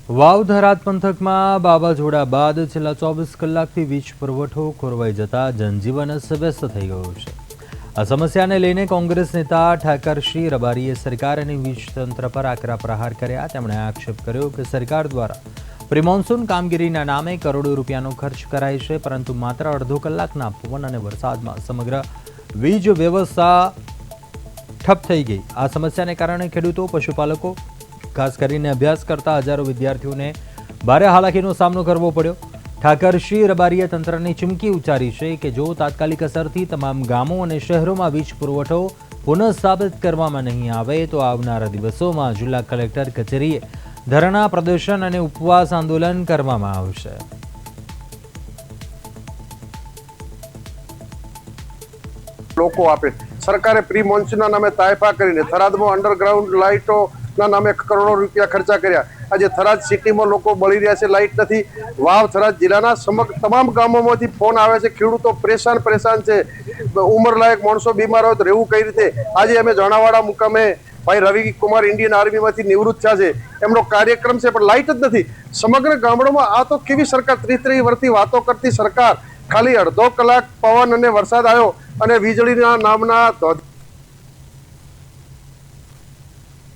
વાવ થરાદ પંથકમાં વાવાઝોડા બાદ છેલ્લા 24 કલાકથી વીજ પુરવઠો ખોરવાઈ જતા જનજીવન અસ્તવ્યસ્ત થઈ ગયું છે। આ સમસ્યાને લઈને કોંગ્રેસ નેતા ઠાકરસિંહ રબારીએ સરકાર અને વીજ તંત્ર પર આકરા પ્રહાર કર્યા। તેમણે આક્ષેપ કર્યો કે સરકાર દ્વારા પ્રી-મોન્સૂન કામગીરીના નામે કરોડો રૂપિયાનો ખર્ચ કરાય છે, પરંતુ માત્ર અડધો કલાકના પવન અને વરસાદમાં સમગ્ર વીજ વ્યવસ્થા ઠપ થઈ ગઈ। આ સમસ્યાને કારણે ખેડૂતો, પશુપાલકો, ખાસ કરીને અભ્યાસ કરતા હજારો વિદ્યાર્થીઓને ભારે હાલાકીનો સામનો કરવો પડ્યો। ઠાકરસિંહ રબારીએ તંત્રને ચીમકી ઉચ્ચારી છે કે જો તાત્કાલિક અસરથી તમામ ગામો અને શહેરોમાં વીજ પુરવઠો પુનઃસ્થાપિત કરવામાં નહીં આવે તો આવનારા દિવસોમાં જિલ્લા કલેક્ટર કચેરીએ ધરણા પ્રદર્શન અને ઉપવાસ આંદોલન કરવામાં આવશે। લોકો આપે સરકારે પ્રી મોન્સૂનના નામે તાયફા કરીને થરાદમાં અંડરગ્રાઉન્ડ લાઇટોના નામે કરોડો રૂપિયા ખર્ચા કર્યા। આજે થરાદ સિટીમાં લોકો બળી રહ્યા છે, લાઇટ નથી। વાવ થરાદ જિલ્લાના તમામ ગામોમાંથી ફોન આવે છે, ખેડૂતો પરેશાન છે, ઉંમરલાયક માણસો બીમાર હોય તો રહેવું કઈ રીતે। આજે અમે જણાવાડા મુકામે ભાઈ રવિ કુમાર ઇન્ડિયન આર્મીમાંથી નિવૃત્ત થયા છે, એમનો કાર્યક્રમ છે, પણ લાઇટ જ નથી સમગ્ર ગામડામાં। આ તો કેવી સરકાર 30 વર્ષથી વાતો કરતી સરકાર, ખાલી અડધો કલાક પવન અને વરસાદ આવ્યો અને વીજળીના નામના